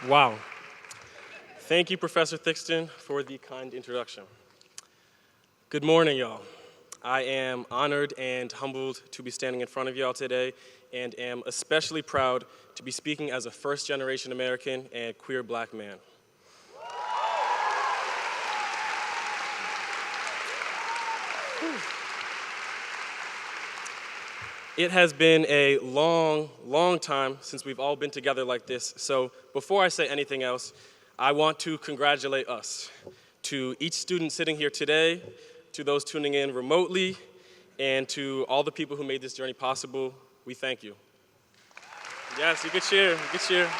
Wow. Thank you, Professor Thixton, for the kind introduction. Good morning, y'all. I am honored and humbled to be standing in front of y'all today and am especially proud to be speaking as a first-generation American and queer Black man. It has been a long, long time since we've all been together like this, so before I say anything else, I want to congratulate us, to each student sitting here today, to those tuning in remotely, and to all the people who made this journey possible. We thank you. Yes, you could cheer, you could cheer.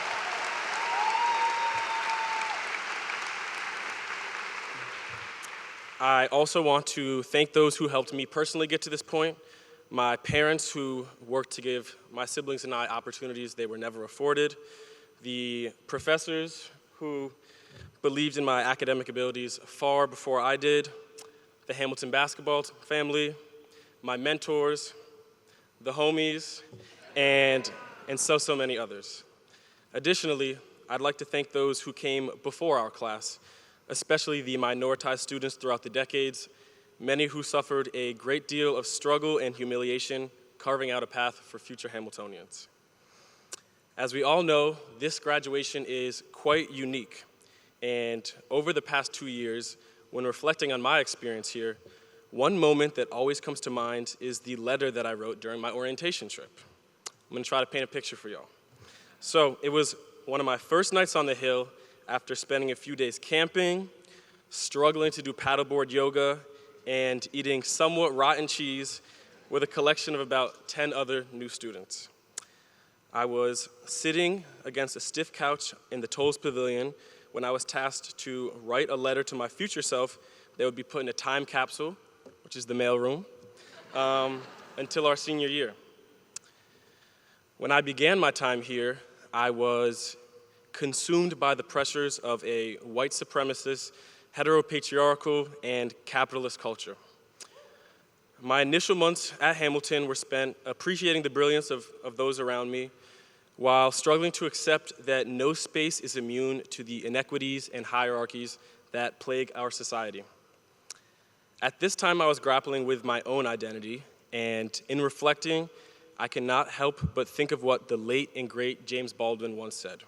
I also want to thank those who helped me personally get to this point. My parents who worked to give my siblings and I opportunities they were never afforded, the professors who believed in my academic abilities far before I did, the Hamilton basketball family, my mentors, the homies, and so many others. Additionally, I'd like to thank those who came before our class, especially the minoritized students throughout the decades, many who suffered a great deal of struggle and humiliation, carving out a path for future Hamiltonians. As we all know, this graduation is quite unique, and over the past 2 years, when reflecting on my experience here, one moment that always comes to mind is the letter that I wrote during my orientation trip. I'm gonna try to paint a picture for y'all. So it was one of my first nights on the Hill after spending a few days camping, struggling to do paddleboard yoga, and eating somewhat rotten cheese with a collection of about 10 other new students. I was sitting against a stiff couch in the Tolles Pavilion when I was tasked to write a letter to my future self that would be put in a time capsule, which is the mailroom, until our senior year. When I began my time here, I was consumed by the pressures of a white supremacist, heteropatriarchal, and capitalist culture. My initial months at Hamilton were spent appreciating the brilliance of those around me, while struggling to accept that no space is immune to the inequities and hierarchies that plague our society. At this time, I was grappling with my own identity, and in reflecting, I cannot help but think of what the late and great James Baldwin once said.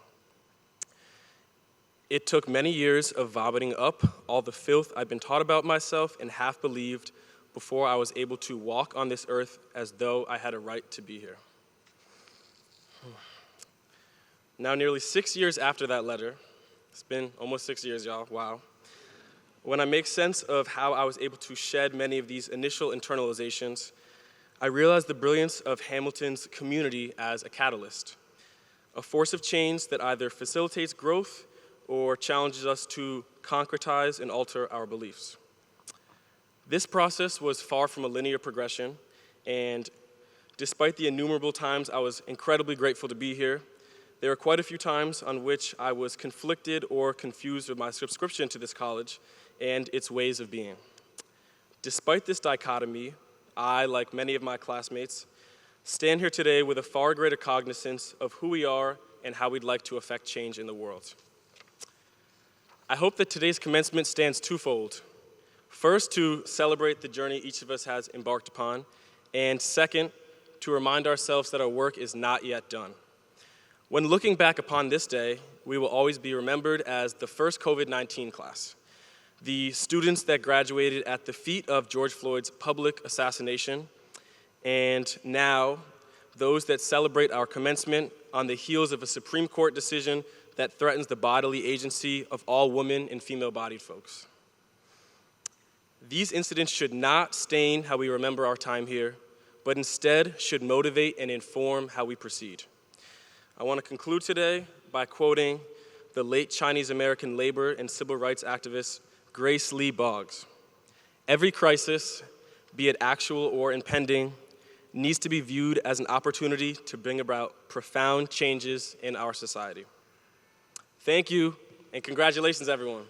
It took many years of vomiting up all the filth I'd been taught about myself and half believed before I was able to walk on this earth as though I had a right to be here. Now, nearly 6 years after that letter, it's been almost 6 years, y'all, wow. When I make sense of how I was able to shed many of these initial internalizations, I realized the brilliance of Hamilton's community as a catalyst, a force of change that either facilitates growth or challenges us to concretize and alter our beliefs. This process was far from a linear progression, and despite the innumerable times I was incredibly grateful to be here, there were quite a few times on which I was conflicted or confused with my subscription to this college and its ways of being. Despite this dichotomy, I, like many of my classmates, stand here today with a far greater cognizance of who we are and how we'd like to affect change in the world. I hope that today's commencement stands twofold. First, to celebrate the journey each of us has embarked upon, and second, to remind ourselves that our work is not yet done. When looking back upon this day, we will always be remembered as the first COVID-19 class, the students that graduated at the feet of George Floyd's public assassination, and now those that celebrate our commencement on the heels of a Supreme Court decision that threatens the bodily agency of all women and female-bodied folks. These incidents should not stain how we remember our time here, but instead should motivate and inform how we proceed. I want to conclude today by quoting the late Chinese-American labor and civil rights activist Grace Lee Boggs. "Every crisis, be it actual or impending, needs to be viewed as an opportunity to bring about profound changes in our society." Thank you, and congratulations, everyone.